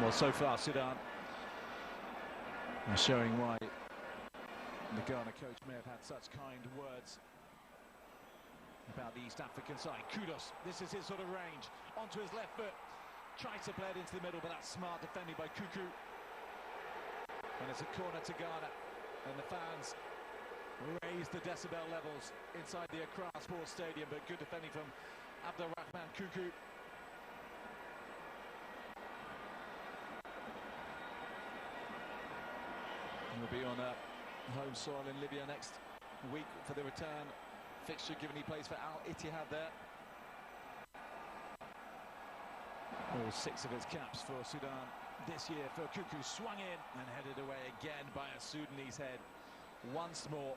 Well, so far Sudan are showing why the Ghana coach may have had such kind words about the East African side. Kudos, this is his sort of range. Onto his left foot, tries to play it into the middle, but that's smart defending by Kuku. And it's a corner to Ghana, and the fans raise the decibel levels inside the Accra Sports Stadium, but good defending from Abdulrahman Kuku. He'll be on home soil in Libya next week for the return fixture, given he plays for Al Ittihad there. All 6 of his caps for Sudan this year for Kuku, swung in and headed away again by a Sudanese head. Once more,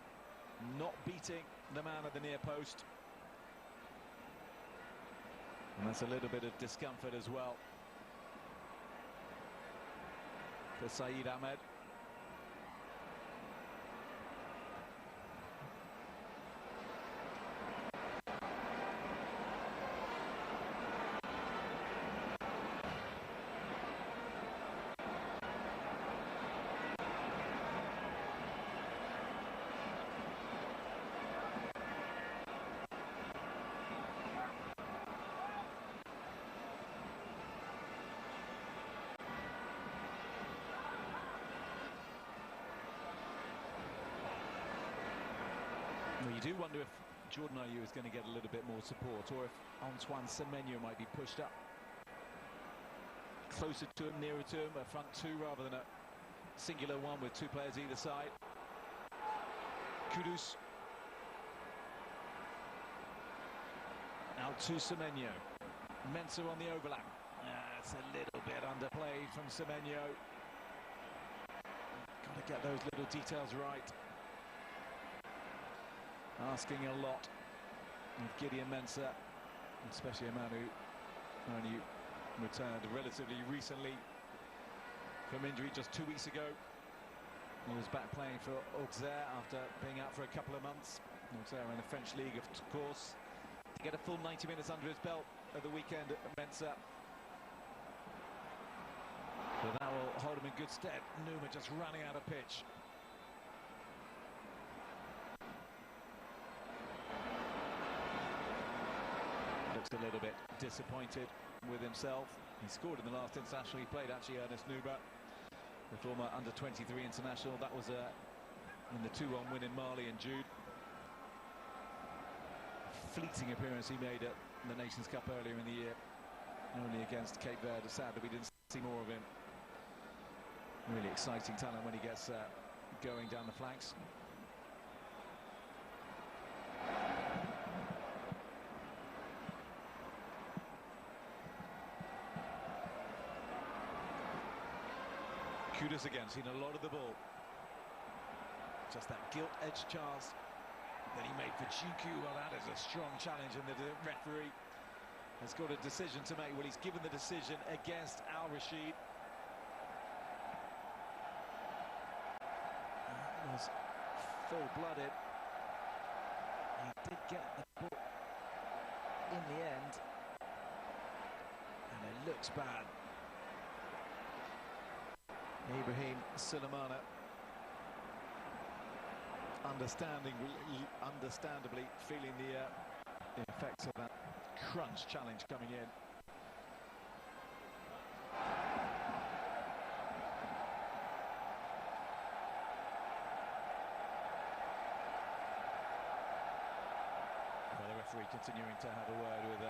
not beating the man at the near post. And that's a little bit of discomfort as well for Saeed Ahmed. Well, you do wonder if Jordan Ayew is going to get a little bit more support, or if Antoine Semenyo might be pushed up closer to him, nearer to him, a front two rather than a singular one with 2 players either side. Kudus. Out to Semenyo. Mensah on the overlap. It's a little bit underplayed from Semenyo. Got to get those little details right. Asking a lot of Gideon Mensah, especially a man who only returned relatively recently from injury just 2 weeks ago. He was back playing for Auxerre after being out for a couple of months. Auxerre in the French league, of course. To get a full 90 minutes under his belt at the weekend at Mensah. But that will hold him in good stead. Numa just running out of pitch. Looks a little bit disappointed with himself. He scored in the last international he played, actually, Ernest Nuba, the former under-23 international. That was in the 2-1 win in Mali in June. Fleeting appearance he made at the Nations Cup earlier in the year, only against Cape Verde. Sad that we didn't see more of him. Really exciting talent when he gets going down the flanks. Kudus again, seen a lot of the ball. Just that gilt-edged chance that he made for Chiku. Well, that is a strong challenge, and the referee has got a decision to make. Well, he's given the decision against Al Rashid. That was full-blooded. He did get the ball in the end, and it looks bad. Ibrahim Sulemana, understandably feeling the effects of that crunch challenge coming in. referee continuing to have a word with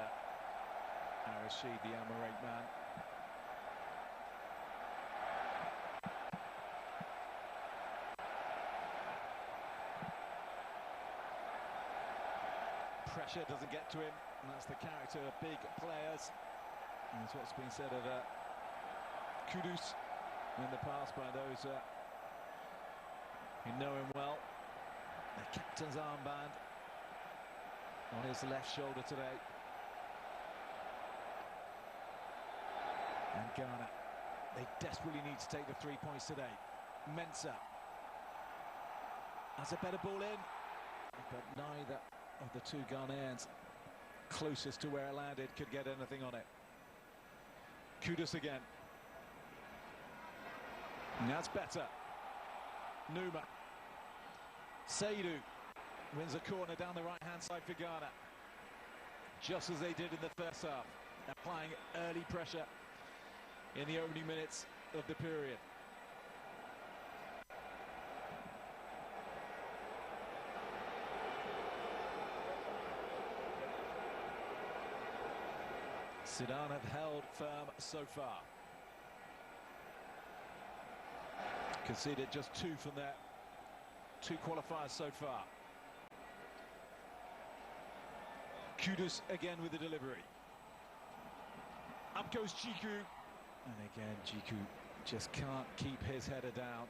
Rashid, the Amarate man. Pressure doesn't get to him, and that's the character of big players. And that's what's been said of Kudus in the past by those who know him well. The captain's armband on his left shoulder today. And Ghana, they desperately need to take the 3 points today. Mensah has a better ball in, but neither of the two Ghanaians closest to where it landed could get anything on it. Kudus again. And that's better. Numa. Saidu wins a corner down the right-hand side for Ghana. Just as they did in the first half, applying early pressure in the opening minutes of the period. Sudan have held firm so far. Conceded just 2 from their 2 qualifiers so far. Kudus again with the delivery. Up goes Jiku. And again, Jiku just can't keep his header down.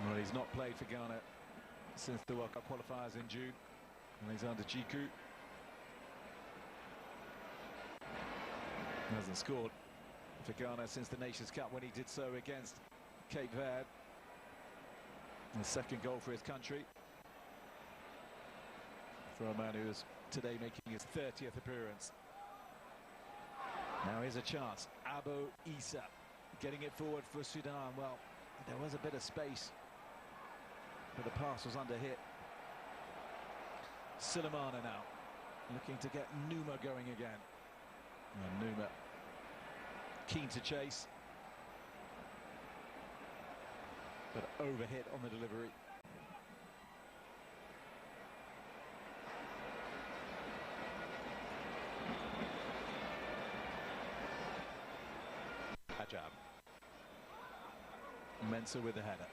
Well, he's not played for Ghana since the World Cup qualifiers in June. Alexander Jiku hasn't scored for Ghana since the Nations Cup when he did so against Cape Verde. His second goal for his country. For a man who is today making his 30th appearance. Now here's a chance. Abu Issa getting it forward for Sudan. Well, there was a bit of space, but the pass was under hit. Sulemana now looking to get Numa going again. And Numa keen to chase, but overhit on the delivery. Ajab. Mensah with the header.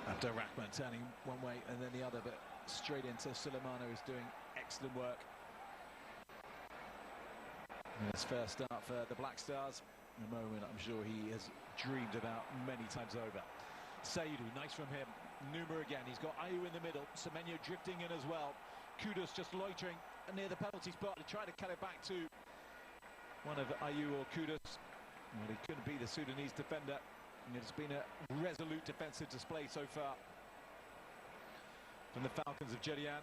Abderrahman turning one way and then the other, but straight into Sulemana, who's doing excellent work. In his first start for the Black Stars, a moment I'm sure he has dreamed about many times over. Saidu, nice from him. Numa again, he's got Ayew in the middle. Semenyo drifting in as well. Kudus just loitering near the penalty spot to try to cut it back to one of Ayew or Kudus. Well, he couldn't be the Sudanese defender. And it's been a resolute defensive display so far from the Falcons of Jedian.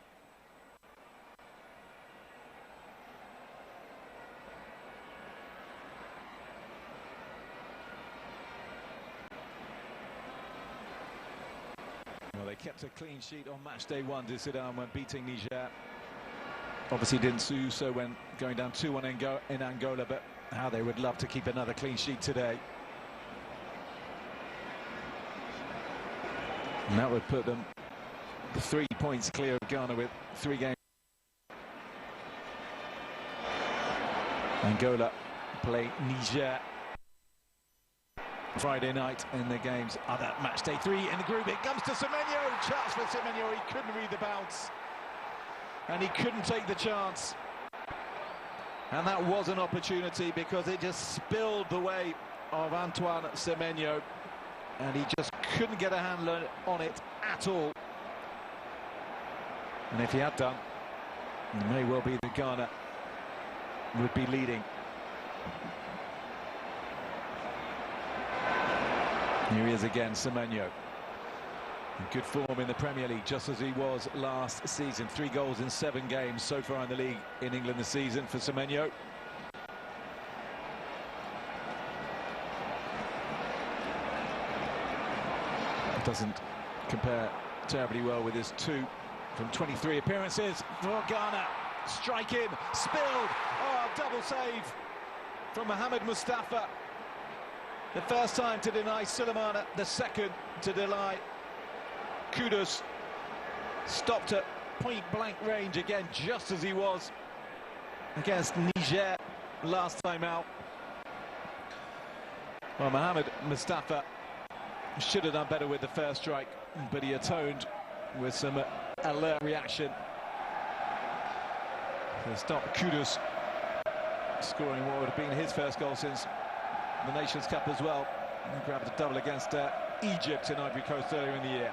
Well, they kept a clean sheet on Matchday 1, did Sudan, when beating Niger. Obviously didn't do so when going down 2-1 in Angola, but how they would love to keep another clean sheet today. And that would put them 3 points clear of Ghana with 3 games. Angola play Niger Friday night in the game's other Matchday 3 in the group. It comes to Semenyo. Chance for Semenyo. He couldn't read the bounce. And he couldn't take the chance. And that was an opportunity because it just spilled the way of Antoine Semenyo. And he just couldn't get a handle on it at all. And if he had done, it may well be that Ghana would be leading. Here he is again, Semenyo. In good form in the Premier League, just as he was last season. 3 goals in 7 games so far in the league in England this season for Semenyo. Doesn't compare terribly well with his 2 from 23 appearances for Ghana. Strike in, spilled. Oh, double save from Mohamed Mustafa. The first time to deny Sulemana, the second to deny Kudus. Stopped at point-blank range again, just as he was against Niger last time out. Well, Mohamed Mustafa should have done better with the first strike, but he atoned with some alert reaction to stop Kudus scoring what would have been his first goal since the Nations Cup as well. He grabbed a double against Egypt in Ivory Coast earlier in the year.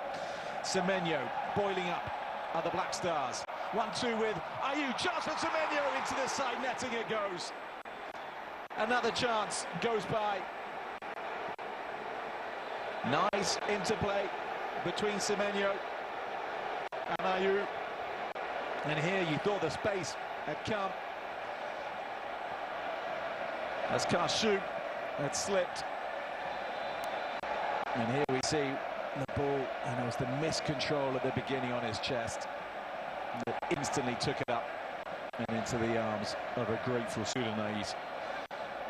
Semenyo boiling up are the Black Stars. 1-2 with Ayew. Chance for Semenyo, into the side netting it goes. Another chance goes by. Nice interplay between Semenyo and Ayew. And here you thought the space had come as Kashu had slipped. And here we see the ball, and it was the miscontrol at the beginning on his chest that instantly took it up and into the arms of a grateful Sudanese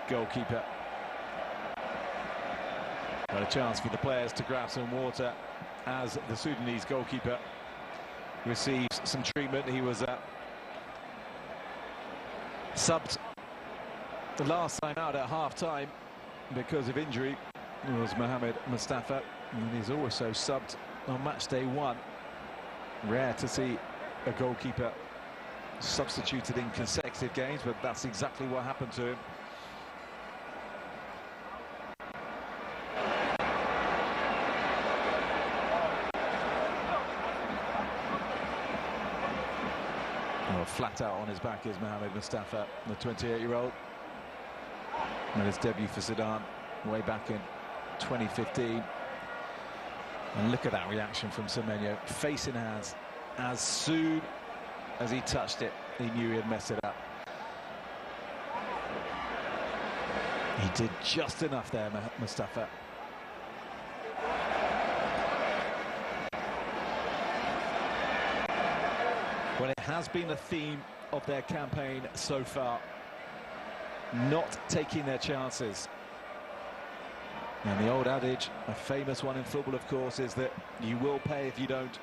goalkeeper. But a chance for the players to grab some water as the Sudanese goalkeeper receives some treatment. He was subbed the last time out at half-time because of injury. It was Mohamed Mustafa, and he's also subbed on match day 1. Rare to see a goalkeeper substituted in consecutive games, but that's exactly what happened to him. Well, flat out on his back is Mohamed Mustafa, the 28-year-old. Made his debut for Sudan way back in 2015. And look at that reaction from Semenyo, face in hands. As soon as he touched it, he knew he had messed it up. He did just enough there, Mustafa. Well, it has been a theme of their campaign so far, not taking their chances. And the old adage, a famous one in football, of course, is that you will pay if you don't.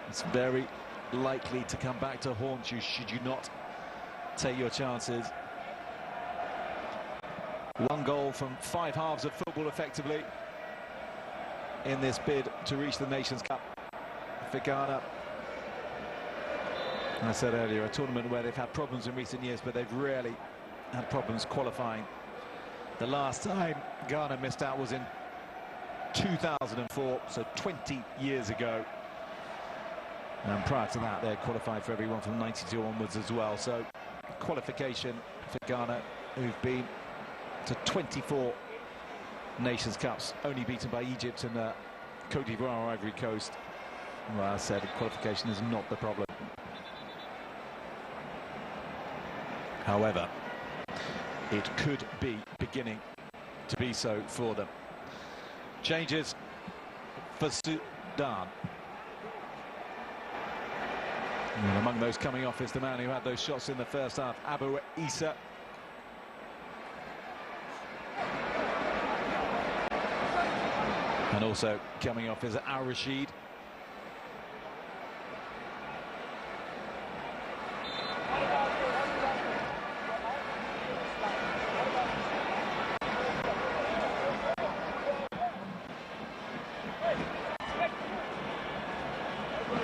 It's very likely to come back to haunt you should you not take your chances. 1 goal from 5 halves of football, effectively, in this bid to reach the Nations Cup for Ghana. I said earlier, a tournament where they've had problems in recent years, but they've rarely had problems qualifying. The last time Ghana missed out was in 2004, so 20 years ago. And prior to that, they had qualified for everyone from 92 onwards as well. So qualification for Ghana, who've been to 24 Nations Cups, only beaten by Egypt and Cote d'Ivoire or Ivory Coast. Well, as I said, qualification is not the problem. However, it could be beginning to be so for them. Changes for Sudan. And among those coming off is the man who had those shots in the first half, Abu Issa. And also coming off is Al Rashid.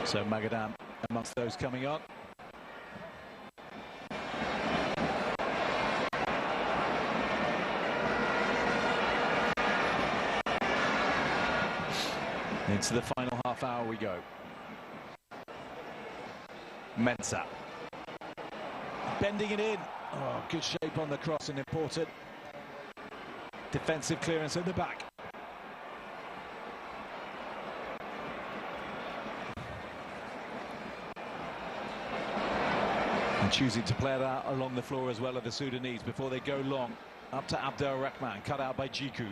So Magadan amongst those coming on. Into the final half hour we go. Mensah bending it in. Oh, good shape on the cross, and important defensive clearance at the back. And choosing to play it out along the floor as well of the Sudanese before they go long. Up to Abdel Rahman, cut out by Jiku.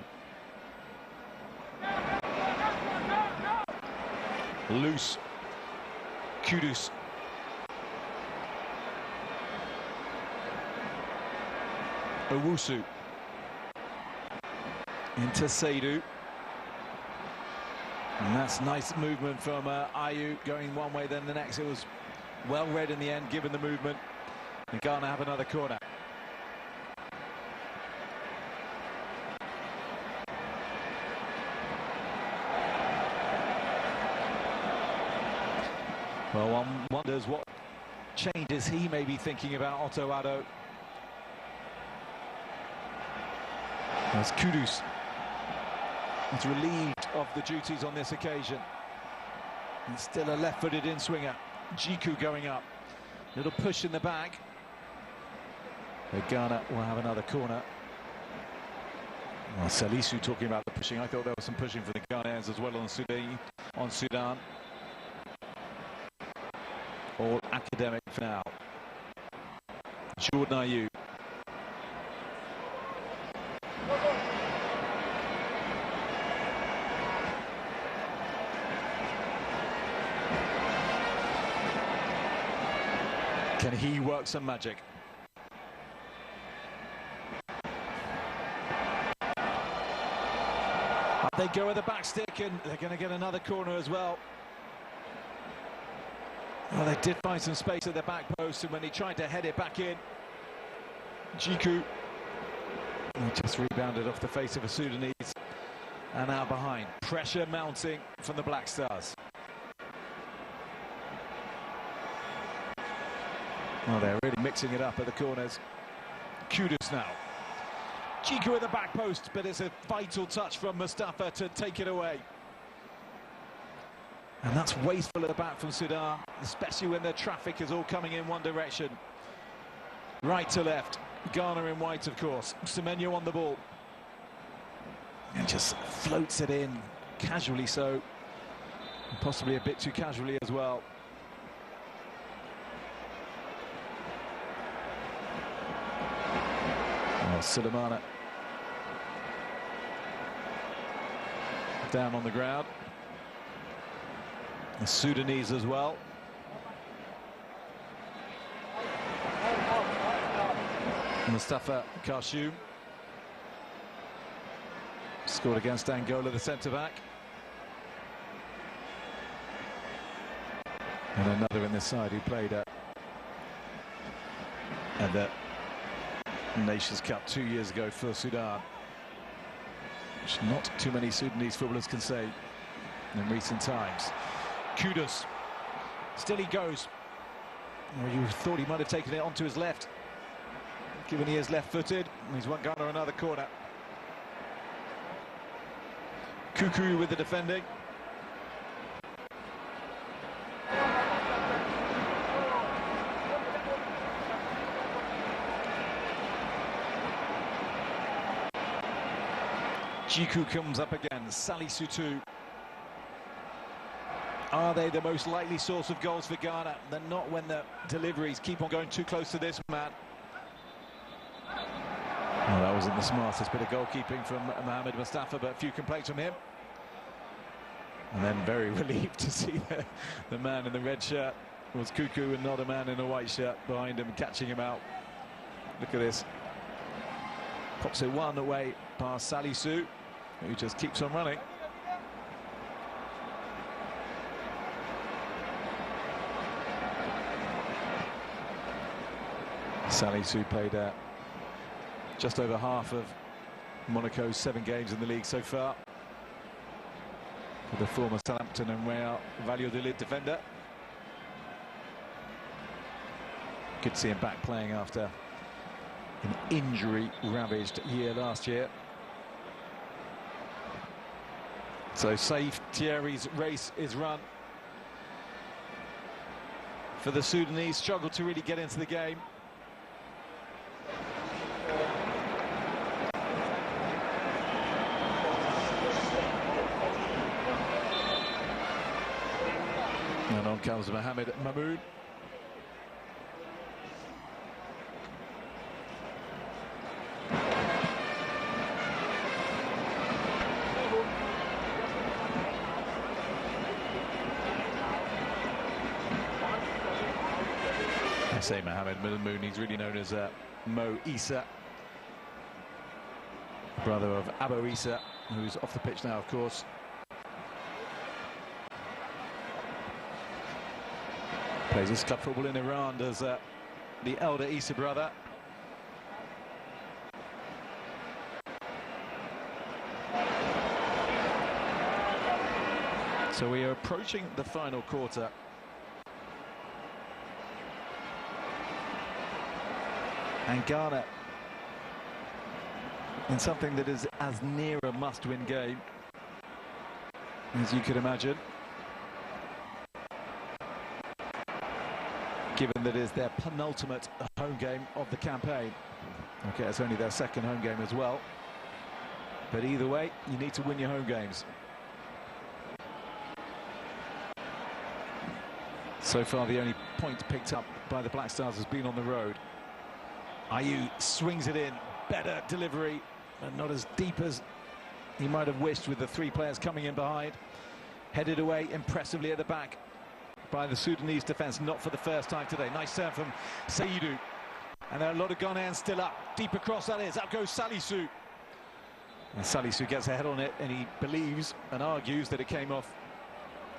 Loose. Kudus. Owusu. into Seydou. And that's nice movement from Ayew, going one way then the next. It was well read in the end, given the movement. And Ghana have another corner. Well, one wonders what changes he may be thinking about, Otto Addo. As Kudus is relieved of the duties on this occasion. And still a left-footed in-swinger. Jiku going up. Little push in the back. But Ghana will have another corner. Well, Salisu talking about the pushing. I thought there was some pushing for the Ghanaians as well on Sudan. All academic for now. Jordan Ayew. Can he work some magic? Up they go with the back stick, and they're going to get another corner as well. Well, they did find some space at the back post, and when he tried to head it back in, Jiku just rebounded off the face of a Sudanese, and now behind. Pressure mounting from the Black Stars. Well, they're really mixing it up at the corners. Kudus now. Jiku at the back post, but it's a vital touch from Mustafa to take it away. And that's wasteful at the back from Sudan, especially when their traffic is all coming in one direction. Right to left. Ghana in white, of course. Semenyo on the ball. And just floats it in, casually so. And possibly a bit too casually as well. Oh, Sulemana. Down on the ground. The Sudanese as well. Mustafa Karshoum scored against Angola, the centre-back. And another in this side who played at the Nations Cup 2 years ago for Sudan, which not too many Sudanese footballers can say in recent times. Kudus, still he goes. Well, you thought he might have taken it onto his left, given he is left-footed. He's won Ghana another corner. Kuku with the defending. Jiku comes up again. Salisu. Are they the most likely source of goals for Ghana? They're not when the deliveries keep on going too close to this man. Well, that wasn't the smartest bit of goalkeeping from Mohamed Mustafa, but a few complaints from him. And then very relieved to see the man in the red shirt was Kuku and not a man in a white shirt behind him, catching him out. Look at this. Pops it one away past Salisu, who just keeps on running. Salisu played just over half of Monaco's 7 games in the league so far. For the former Southampton and Real Valladolid defender. Good to see him back playing after an injury-ravaged year last year. So Saif Thierry's race is run. For the Sudanese, struggled to really get into the game. And on comes Mohamed Mahmoud. I say Mohamed Mahmoud, he's really known as Mo Issa. brother of Abo Issa, who's off the pitch now, of course. Plays his club football in Iran, does the elder Issa brother. So we are approaching the final quarter. And Ghana in something that is as near a must-win game as you could imagine, given that it is their penultimate home game of the campaign. Okay, it's only their second home game as well, but either way, you need to win your home games. So far, the only point picked up by the Black Stars has been on the road. Ayew swings it in, better delivery, and not as deep as he might have wished with the three players coming in behind. Headed away impressively at the back by the Sudanese defence, not for the first time today. Nice turn from Seydou. And there are a lot of Ghanaians still up. Deep across that is, up goes Salisu. And Salisu gets a head on it, and he believes and argues that it came off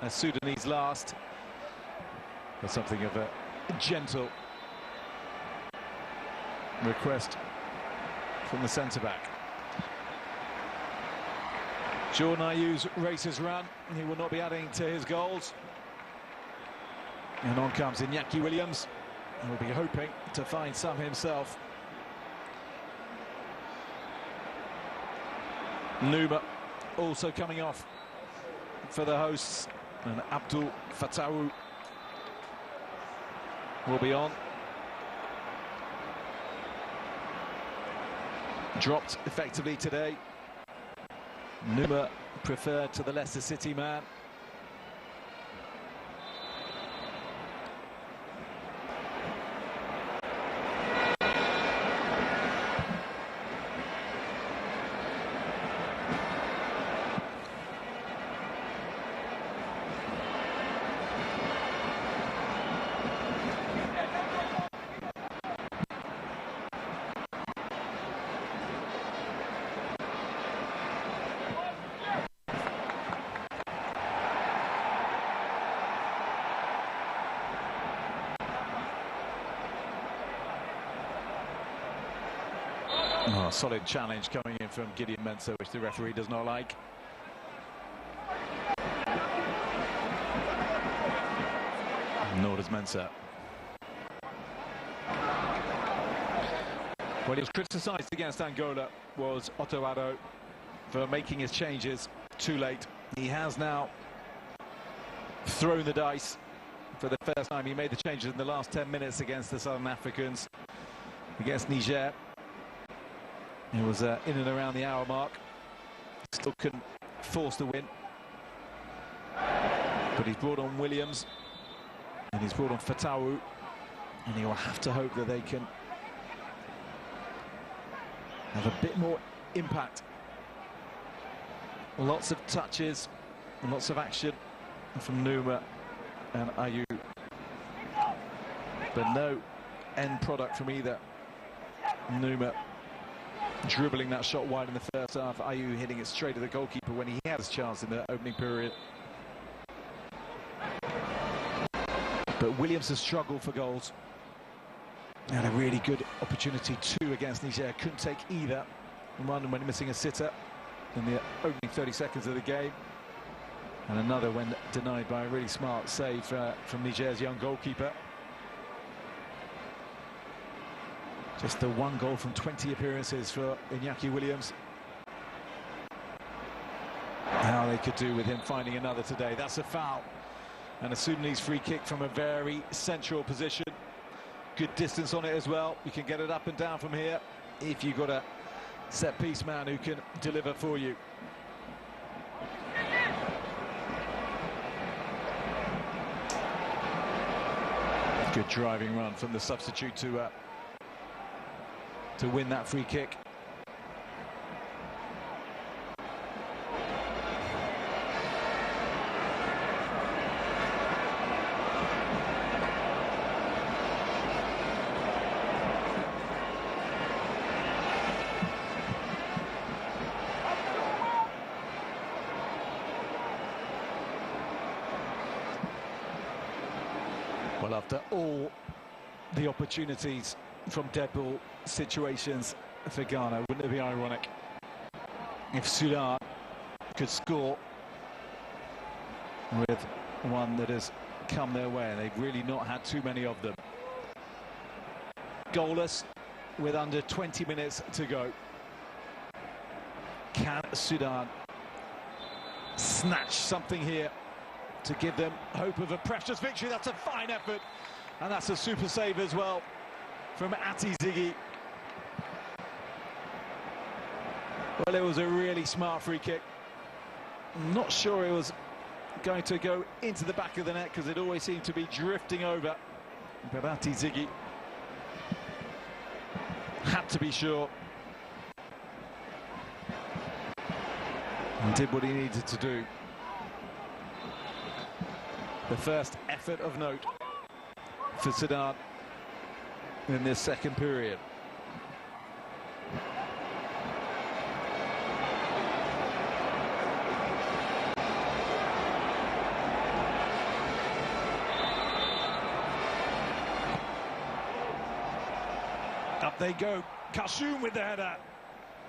a Sudanese last. But something of a gentle request from the centre-back. Jordan Ayew's race has run. He will not be adding to his goals. And on comes Iñaki Williams. He will be hoping to find some himself. Numa also coming off for the hosts. And Abdul Fattahu will be on. Dropped effectively today. Numa preferred to the Leicester City man. Oh, solid challenge coming in from Gideon Mensah, which the referee does not like. Nor does Mensah. Well, he was criticised against Angola was Otto Addo for making his changes too late. He has now thrown the dice for the first time. He made the changes in the last 10 minutes against the Southern Africans, against Niger. He was in and around the hour mark. Still couldn't force the win. But he's brought on Williams. And he's brought on Fattahu. And he will have to hope that they can have a bit more impact. Lots of touches and lots of action from Numa and Ayew. But no end product from either. Numa dribbling that shot wide in the first half. Ayew hitting it straight at the goalkeeper when he had his chance in the opening period. But Williams has struggled for goals. And a really good opportunity, two against Niger. Couldn't take either. One when missing a sitter in the opening 30 seconds of the game. And another when denied by a really smart save from Niger's young goalkeeper. Just the one goal from 20 appearances for Iñaki Williams. How they could do with him finding another today. That's a foul. And a Sudanese free kick from a very central position. Good distance on it as well. You can get it up and down from here if you've got a set-piece man who can deliver for you. Good driving run from the substitute to win that free kick. Well, after all the opportunities from dead ball situations for Ghana, wouldn't it be ironic if Sudan could score with one that has come their way, and they've really not had too many of them. Goalless with under 20 minutes to go. Can Sudan snatch something here to give them hope of a precious victory? That's a fine effort, and that's a super save as well from Ziggy. Well, it was a really smart free kick. I'm not sure it was going to go into the back of the net because it always seemed to be drifting over. But Ziggy had to be sure and did what he needed to do. The first effort of note for Sudan in this second period. Up they go, Kashoum with the header.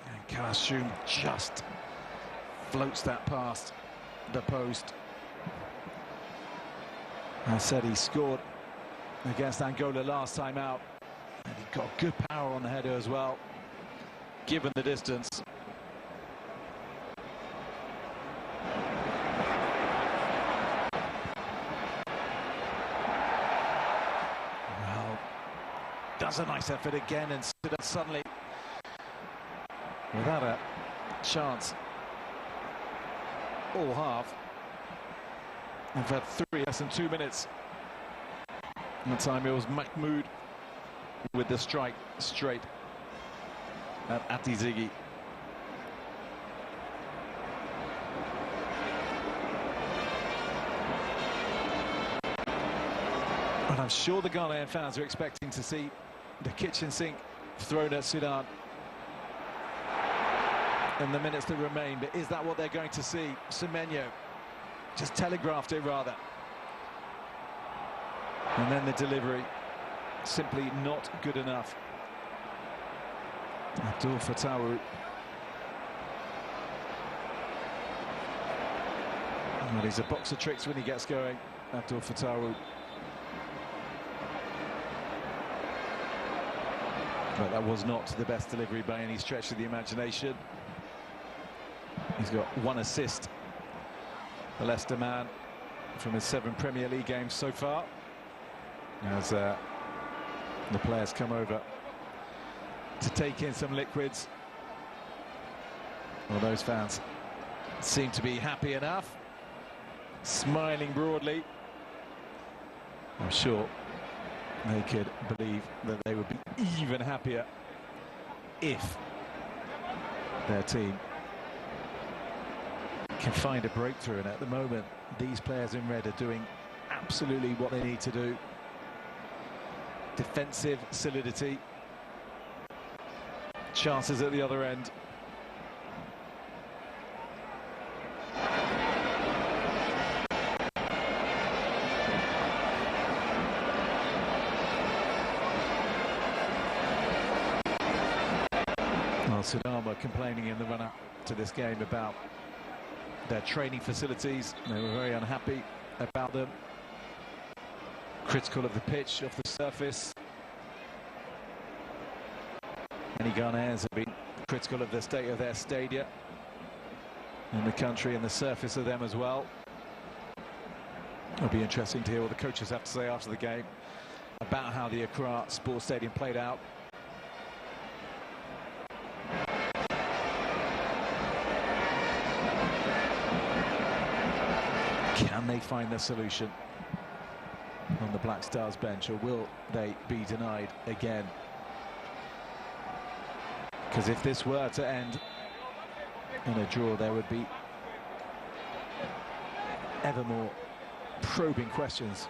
And Kashoum just floats that past the post. I said he scored against Angola last time out, and he got good power on the header as well, given the distance. Well, does a nice effort again, and suddenly without a chance all half. We've had less than 2 minutes. That time it was Mahmoud with the strike straight at Ziggy. And I'm sure the Ghanaian fans are expecting to see the kitchen sink thrown at Sudan in the minutes that remain, but is that what they're going to see? Semenyo just telegraphed it rather. And then the delivery, simply not good enough. Abdul Fatawu. Well, he's a box of tricks when he gets going, Abdul Fatawu. But that was not the best delivery by any stretch of the imagination. He's got 1 assist, the Leicester man, from his 7 Premier League games so far. As the players come over to take in some liquids. Well, those fans seem to be happy enough, smiling broadly. I'm sure they could believe that they would be even happier if their team can find a breakthrough. And at the moment, these players in red are doing absolutely what they need to do. Defensive solidity, chances at the other end. Well, Sudan were complaining in the run-up to this game about their training facilities. They were very unhappy about them. Critical of the pitch, of the surface. Many Ghanaians have been critical of the state of their stadia in the country and the surface of them as well. It'll be interesting to hear what the coaches have to say after the game about how the Accra Sports Stadium played out. Can they find the solution on the Black Stars bench, or will they be denied again? Because if this were to end in a draw, there would be ever more probing questions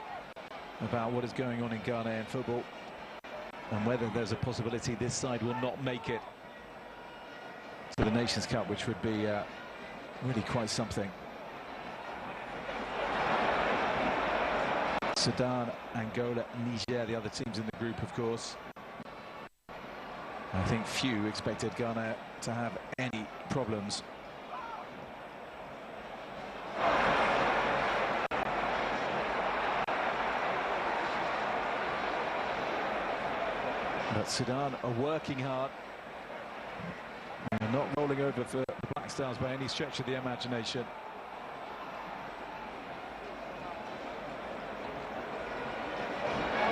about what is going on in Ghanaian football and whether there's a possibility this side will not make it to the Nations Cup, which would be really quite something. Sudan, Angola, Niger, the other teams in the group, of course. I think few expected Ghana to have any problems. But Sudan are working hard. They're not rolling over for the Black Stars by any stretch of the imagination.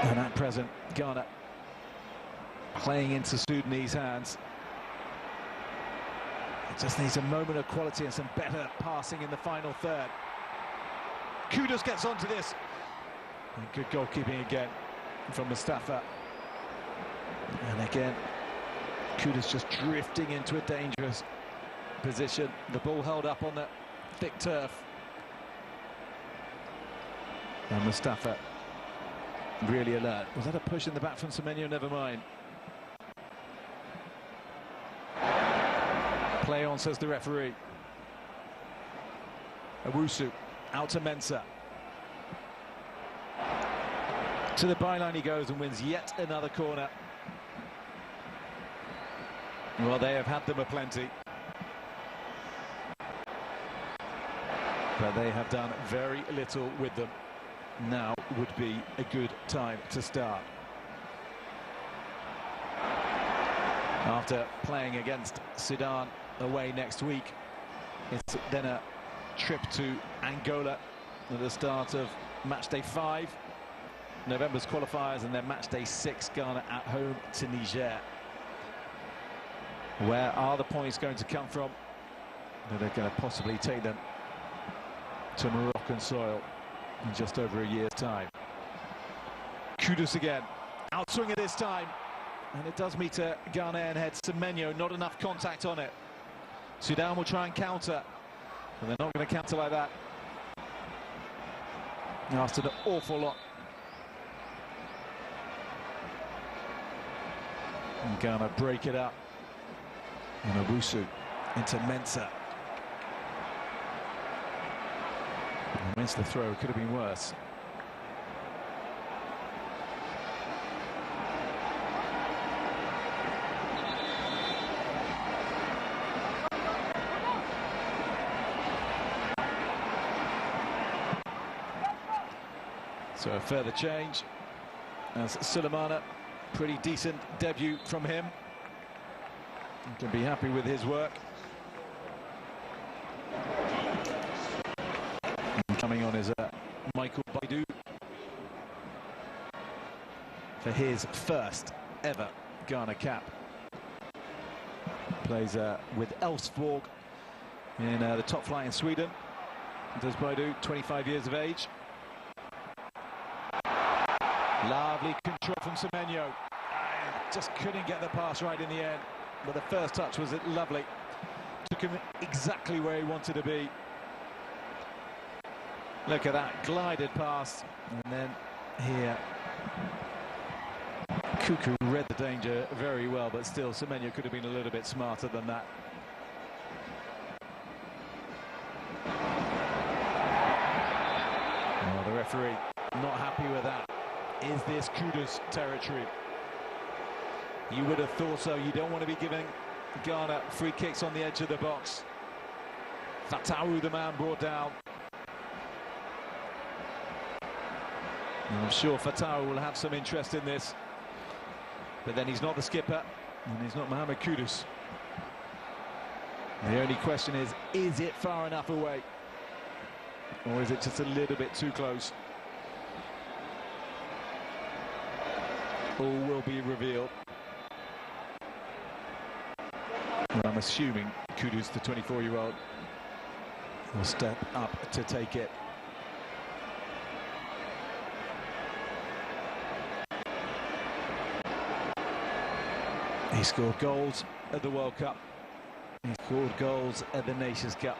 And at present, Ghana playing into Sudanese hands. It just needs a moment of quality and some better passing in the final third. Kudus gets onto this. And good goalkeeping again from Mustafa. And again, Kudus just drifting into a dangerous position. The ball held up on the thick turf. And Mustafa really alert. Was that a push in the back from Semenyo? Never mind. Play on, says the referee. Owusu out to Mensah. To the byline he goes and wins yet another corner. Well, they have had them aplenty. But they have done very little with them. Now would be a good time to start. After playing against Sudan away next week, it's then a trip to Angola at the start of Matchday 5, November's qualifiers, and then Matchday 6, Ghana at home to Niger. Where are the points going to come from? They're going to possibly take them to Moroccan soil in just over a year's time. Kudus again, outswing it this time, and it does meet a Ghanaian head. Semenyo, not enough contact on it. Sudan will try and counter, but they're not going to counter like that. After an awful lot. And Ghana break it up. And Owusu into Mensah. Missed the throw, could have been worse. So a further change as Sulemana, pretty decent debut from him. You can be happy with his work. And coming on is Michael Baidu for his first ever Ghana cap. Plays with Elfsborg in the top flight in Sweden. Does Baidu, 25 years of age. Lovely control from Semenyo. Just couldn't get the pass right in the end. But the first touch was lovely. Took him exactly where he wanted to be. Look at that glided pass. And then here, Cuckoo read the danger very well, but still Semenyo could have been a little bit smarter than that. Well, the referee not happy with that. Is this Kudus territory? You would have thought so. You don't want to be giving Ghana free kicks on the edge of the box. Fatawu, the man brought down. And I'm sure Fatawu will have some interest in this. But then he's not the skipper, and he's not Mohamed Kudus. The only question is it far enough away? Or is it just a little bit too close? All will be revealed. I'm assuming Kudus, the 24-year-old, will step up to take it. He scored goals at the World Cup. He scored goals at the Nations Cup.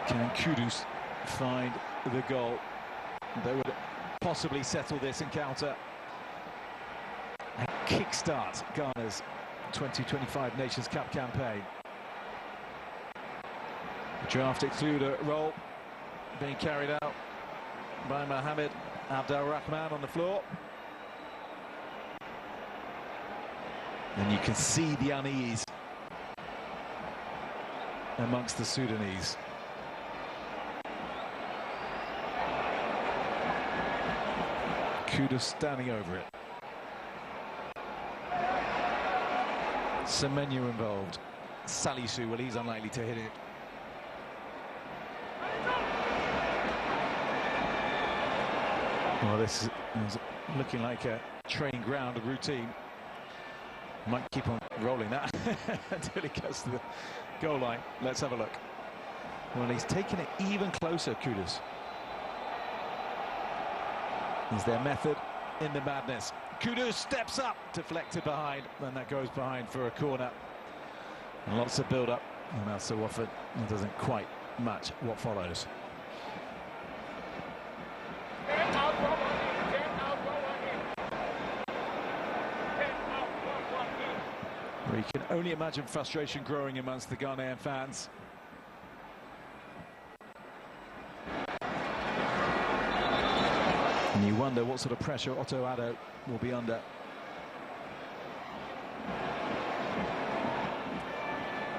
Can Kudus find the goal that would possibly settle this encounter and kickstart Ghana's 2025 Nations Cup campaign? Draft excluder role being carried out by Mohamed Abdelrahman on the floor. And you can see the unease amongst the Sudanese. Kudus standing over it. Semenyo involved. Salisu, well, he's unlikely to hit it. Well, this is looking like a training ground, a routine. Might keep on rolling that until he gets to the goal line. Let's have a look. Well, he's taken it even closer, Kudus. Is their method in the madness. Kudus steps up, deflected behind, and that goes behind for a corner. And lots of build-up, and that's so often it doesn't quite match what follows. We can only imagine frustration growing amongst the Ghanaian fans. And you wonder what sort of pressure Otto Addo will be under.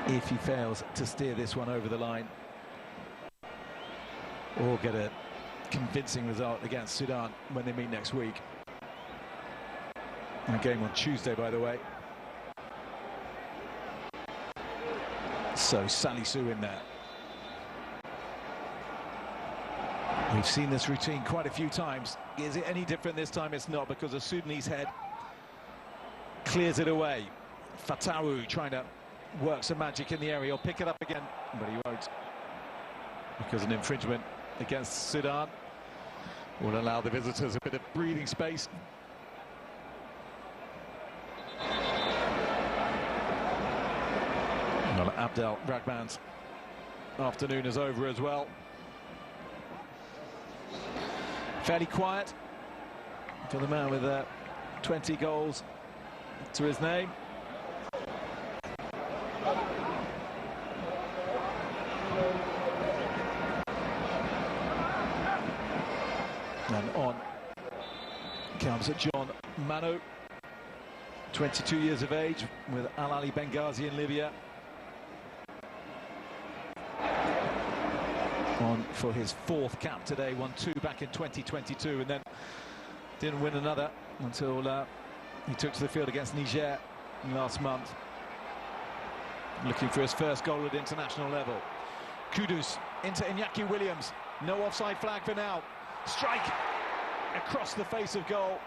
If he fails to steer this one over the line or get a convincing result against Sudan when they meet next week. A game on Tuesday, by the way. So Salisu in there. We've seen this routine quite a few times. Is it any different this time? It's not, because the Sudanese head clears it away. Fatawu trying to work some magic in the area. He'll pick it up again, but he won't, because an infringement against Sudan will allow the visitors a bit of breathing space. Well, Abdelrahman's afternoon is over as well. Fairly quiet for the man with 20 goals to his name. And on comes John Mano, 22 years of age, with Al Ali Benghazi in Libya. On for his fourth cap today, won 2 back in 2022, and then didn't win another until he took to the field against Niger last month, looking for his first goal at international level. Kudus into Iñaki Williams, no offside flag for now. Strike across the face of goal,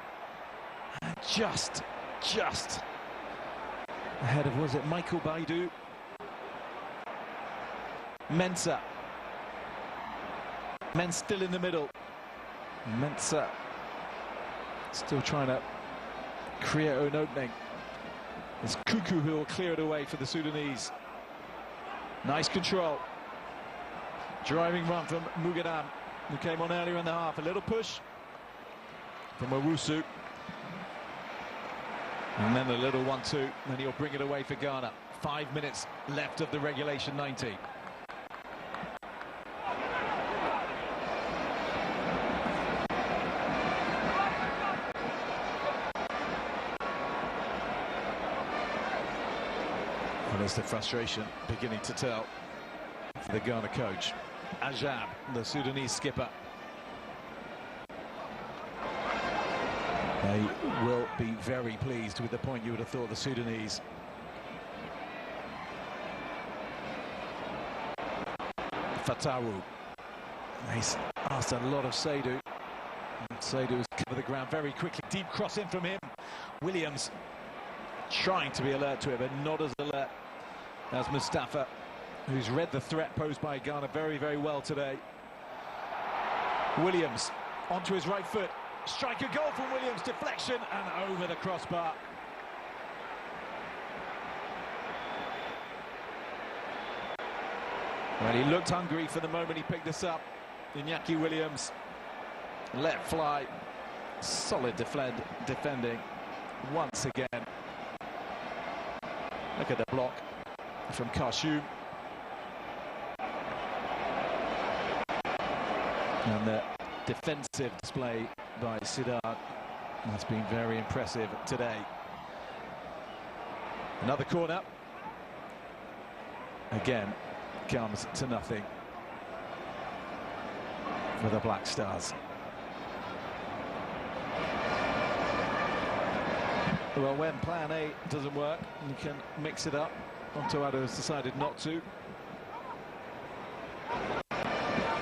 and just ahead of, was it Michael Baidu? Mensah. Men still in the middle. Mensah still trying to create an opening. It's Kuku who will clear it away for the Sudanese. Nice control. Driving run from Mugadam, who came on earlier in the half. A little push from Owusu. And then a little 1-2, and he'll bring it away for Ghana. 5 minutes left of the regulation 90. There's the frustration beginning to tell for the Ghana coach. Ajab, the Sudanese skipper. They will be very pleased with the point you would have thought the Sudanese. Fatawu. He's asked a lot of Seydou. Seydou has covered the ground very quickly. Deep cross in from him. Williams trying to be alert to it, but not as alert as Mustafa, who's read the threat posed by Ghana very, very well today. Williams onto his right foot. Strike a goal from Williams. Deflection and over the crossbar. Well, he looked hungry for the moment he picked this up. Iñaki Williams let fly. Solid defending once again. Look at the block from Kashum. And the defensive display by Sudan has been very impressive today. Another corner. Again, comes to nothing for the Black Stars. Well, when plan A doesn't work, you can mix it up. Ontoado has decided not to.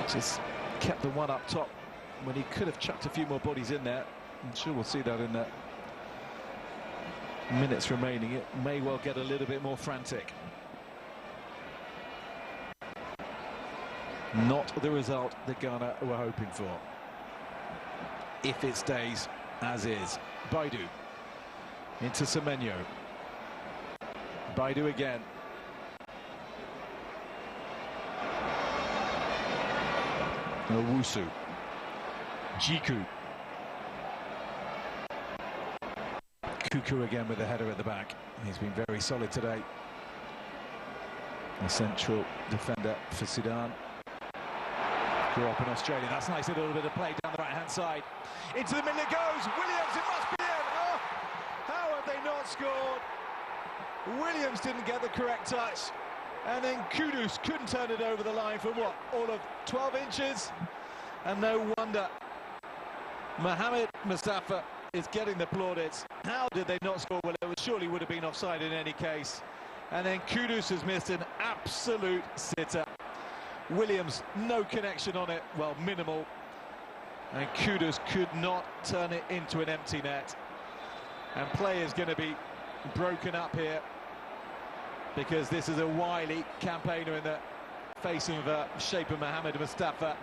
Just kept the one up top when he could have chucked a few more bodies in there. I'm sure we'll see that in the minutes remaining. It may well get a little bit more frantic. Not the result that Ghana were hoping for, if it stays as is. Baidu into Semenyo. Baidu again. Owusu. Jiku. Kuku again with the header at the back. He's been very solid today. The central defender for Sudan. Grew up in Australia. That's nice, a little bit of play down the right-hand side. Into the middle it goes. Williams, it must be in. Oh, how have they not scored? Williams didn't get the correct touch. And then Kudus couldn't turn it over the line from what, all of 12 inches? And no wonder Mohamed Mustafa is getting the plaudits. How did they not score? Well, it surely would have been offside in any case. And then Kudus has missed an absolute sitter. Williams, no connection on it, well, minimal. And Kudus could not turn it into an empty net. And play is going to be broken up here, because this is a wily campaigner in the face of shape of Mohamed Mustafa.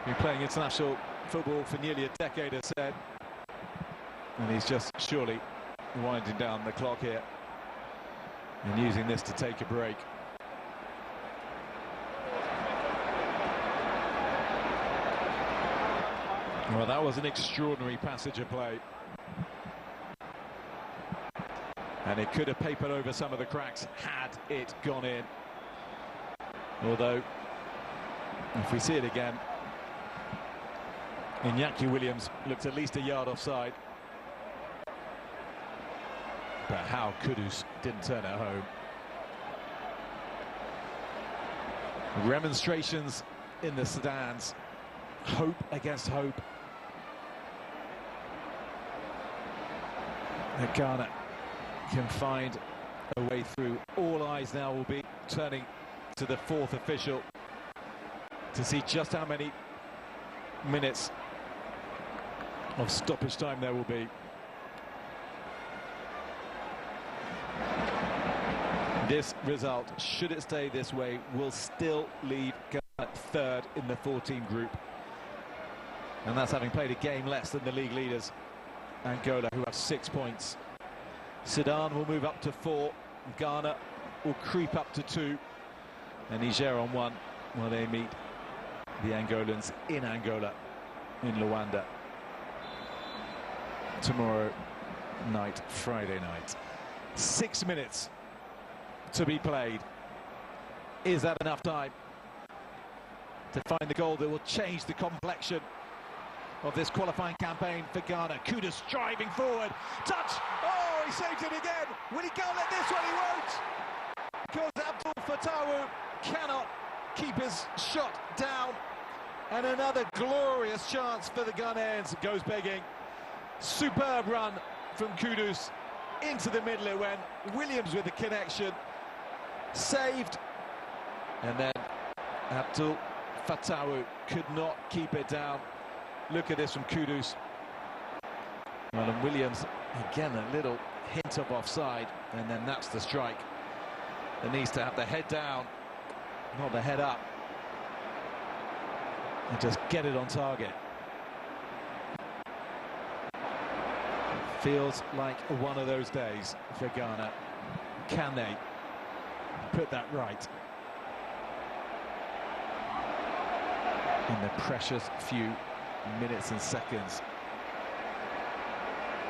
Been playing international football for nearly a decade, as said. And he's just surely winding down the clock here and using this to take a break. Well, that was an extraordinary passage of play. And it could have papered over some of the cracks had it gone in. Although, if we see it again, Iñaki Williams looked at least a yard offside. But how Kudus didn't turn it home. Remonstrations in the stands. Hope against hope. That Ghana can find a way through. All eyes now will be turning to the fourth official to see just how many minutes of stoppage time there will be. This result, should it stay this way, will still leave Ghana third in the 14 group. And that's having played a game less than the league leaders, Angola, who have 6 points. Sudan will move up to 4. Ghana will creep up to 2. And Niger on 1 while they meet the Angolans in Angola, in Luanda, tomorrow night, Friday night. 6 minutes to be played. Is that enough time to find the goal that will change the complexion of this qualifying campaign for Ghana? Kudus driving forward. Touch! Oh, he saved it again. Will he go let this one? He won't. Because Abdul Fatawu cannot keep his shot down. And another glorious chance for the Ghanaians goes begging. Superb run from Kudus. Into the middle it went. Williams with the connection. Saved. And then Abdul Fatawu could not keep it down. Look at this from Kudus. Well, and Williams, again, a little hint of offside, and then that's the strike. That needs to have the head down, not the head up, and just get it on target. Feels like one of those days for Ghana. Can they put that right in the precious few minutes and seconds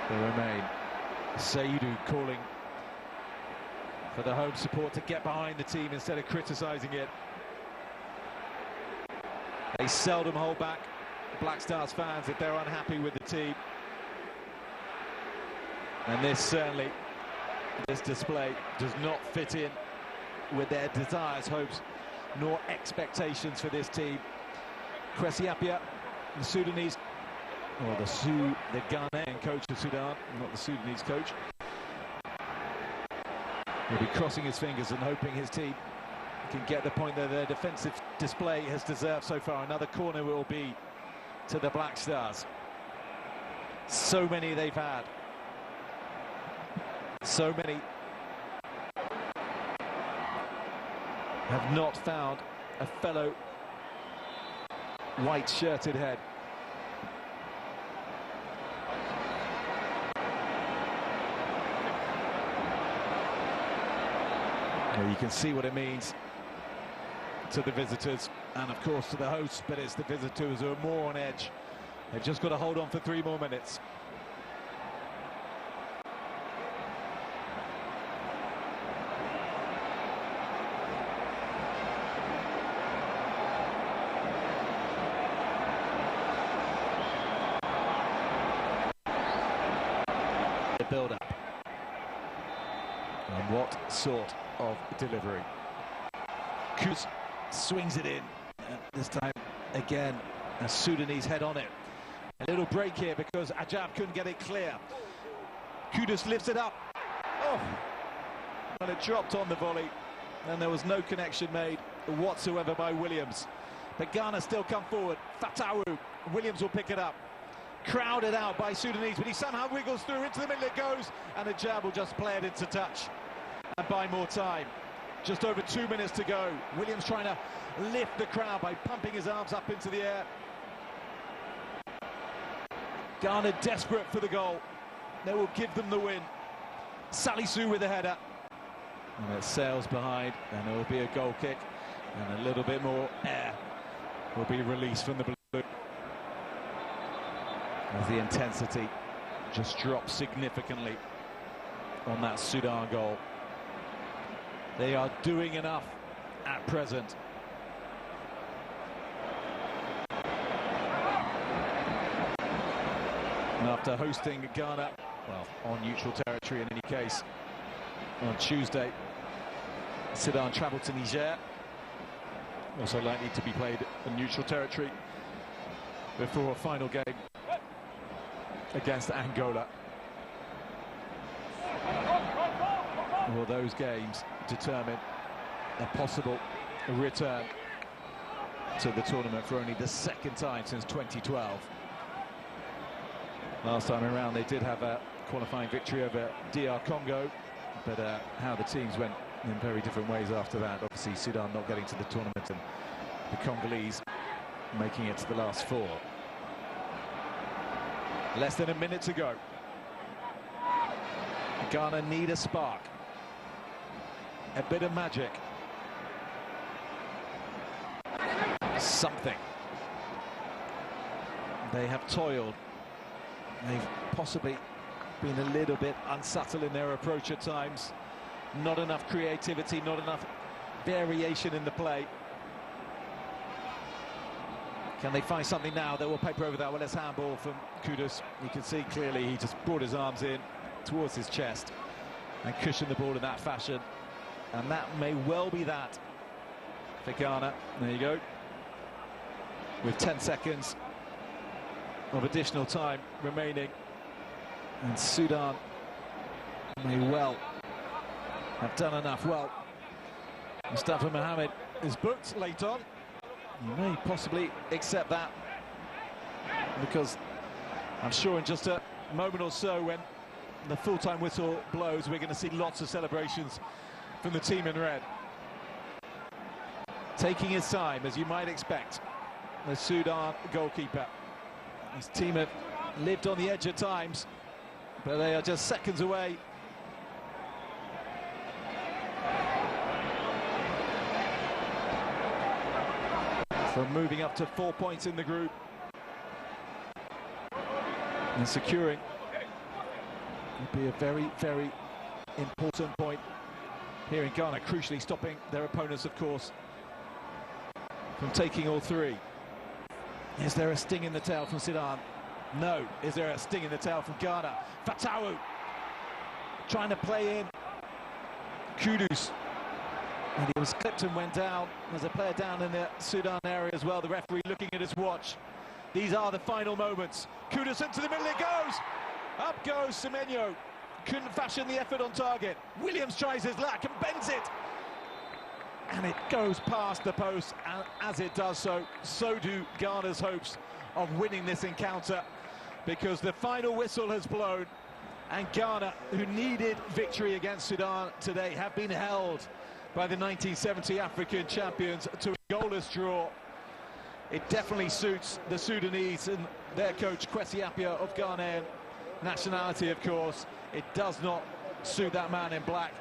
that remain? Saidu calling for the home support to get behind the team instead of criticising it. They seldom hold back, Black Stars fans, if they're unhappy with the team. And this display does not fit in with their desires, hopes, nor expectations for this team. Kwesi Appiah, the Sudanese, or the Ghanaian coach of Sudan, not the Sudanese coach, will be crossing his fingers and hoping his team can get the point that their defensive display has deserved so far. Another corner will be to the Black Stars. So many they've had. So many have not found a fellow white-shirted head. Well, you can see what it means to the visitors and of course to the hosts, but it's the visitors who are more on edge. They've just got to hold on for 3 more minutes. The build-up. And what sort of delivery. Kuz swings it in, and this time again a Sudanese head on it. A little break here because Ajab couldn't get it clear. Kudus lifts it up. Oh, and it dropped on the volley, and there was no connection made whatsoever by Williams. But Ghana still come forward. Fatawu, Williams will pick it up. Crowded out by Sudanese, but he somehow wiggles through into the middle. It goes, and Ajab will just play it into touch and buy more time. Just over 2 minutes to go. Williams trying to lift the crowd by pumping his arms up into the air. Ghana desperate for the goal. They will give them the win. Salisu with the header. And it sails behind, and there will be a goal kick. And a little bit more air will be released from the blue. As the intensity just drops significantly on that Sudan goal. They are doing enough at present. And after hosting Ghana, well, on neutral territory in any case, on Tuesday, Sudan travelled to Niger, also likely to be played in neutral territory before a final game against Angola. Will those games determine a possible return to the tournament for only the 2nd time since 2012. Last time around they did have a qualifying victory over DR Congo, but how the teams went in very different ways after that. Obviously Sudan not getting to the tournament and the Congolese making it to the last 4. Less than a minute to go. Ghana need a spark. A bit of magic. Something. They have toiled. They've possibly been a little bit unsubtle in their approach at times. Not enough creativity, not enough variation in the play. Can they find something now that will paper over that? Well, it's handball from Kudus. You can see clearly he just brought his arms in towards his chest and cushioned the ball in that fashion. And that may well be that for Ghana. There you go. With 10 seconds of additional time remaining. And Sudan may well have done enough. Well, Mustafa Mohamed is booked late on. You may possibly accept that, because I'm sure in just a moment or so, when the full-time whistle blows, we're going to see lots of celebrations from the team in red. Taking his time, as you might expect, the Sudan goalkeeper. His team have lived on the edge at times, but they are just seconds away. From moving up to 4 points in the group and securing would be a very, very important point here in Ghana, crucially stopping their opponents, of course, from taking all 3. Is there a sting in the tail from Sudan? No. Is there a sting in the tail from Ghana? Fatawu trying to play in. Kudus. And he was clipped and went down. There's a player down in the Sudan area as well. The referee looking at his watch. These are the final moments. Kudus into the middle, it goes! Up goes Semenyo. Couldn't fashion the effort on target. Williams tries his luck and bends it. And it goes past the post, and as it does so, so do Ghana's hopes of winning this encounter, because the final whistle has blown, and Ghana, who needed victory against Sudan today, have been held by the 1970 African champions to a goalless draw. It definitely suits the Sudanese and their coach, Kwesi Appiah, of Ghanaian nationality, of course. It does not suit that man in black,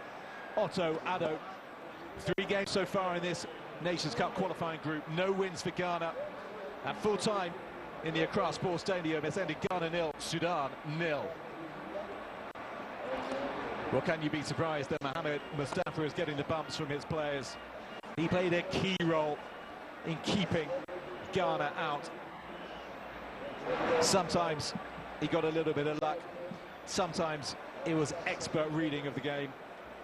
Otto Addo. 3 games so far in this Nations Cup qualifying group. No wins for Ghana. At full time in the Accra Sports Stadium, it's ended Ghana 0, Sudan 0. Well, can you be surprised that Mohamed Mustafa is getting the bumps from his players? He played a key role in keeping Ghana out. Sometimes he got a little bit of luck. Sometimes it was expert reading of the game.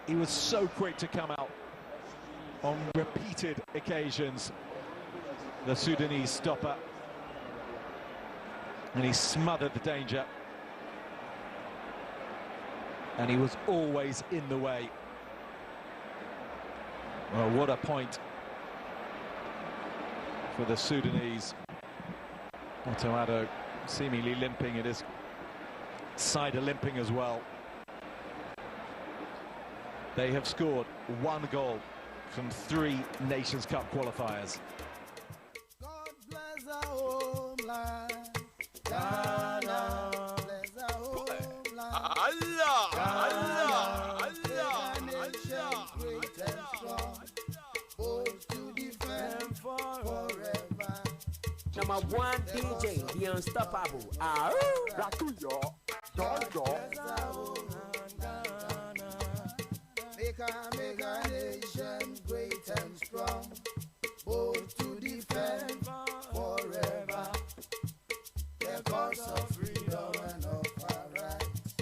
He was so quick to come out on repeated occasions, the Sudanese stopper, and he smothered the danger, and he was always in the way. Well, what a point for the Sudanese. Otto Addo seemingly limping, it is side limping as well. They have scored 1 goal from 3 Nations Cup qualifiers. God bless our homeland. Ghana, bless our homeland. Allah, Allah, Allah, great and strong, bold to defend forever. Number 1 DJ, the unstoppable. Rakuyo, Dodo. Make a nation great and strong, bold to defend forever the cause of freedom and of our rights.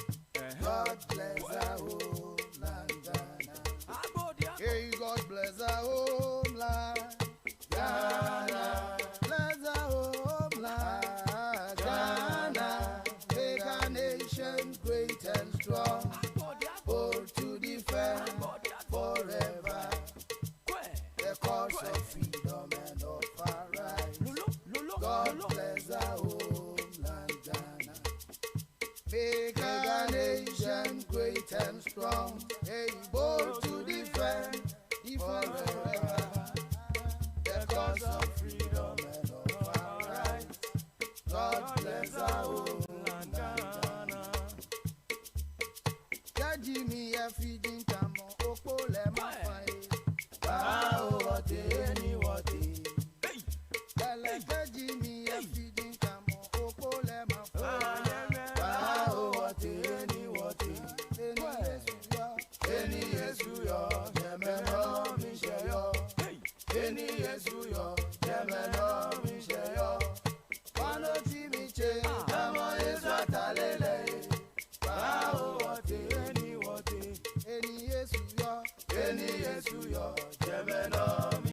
God bless our homeland, Ghana. Hey, God bless our homeland, Ghana. Bless our homeland, Ghana. Make a nation great and strong, bold to defend forever the cause of freedom and of our rights. God bless our homeland, Ghana. Make a nation great and strong, bold to defend forever the cause of freedom and of our rights. God bless our homeland, Ghana. Jimmy, feeding come on, Opole, my fight. Wow, what any, what Jimmy, feeding come on, Opole, my fight. Wow, what any, what any, yes, you are, Yemen, Michelle, any, yes, you are, Yemen.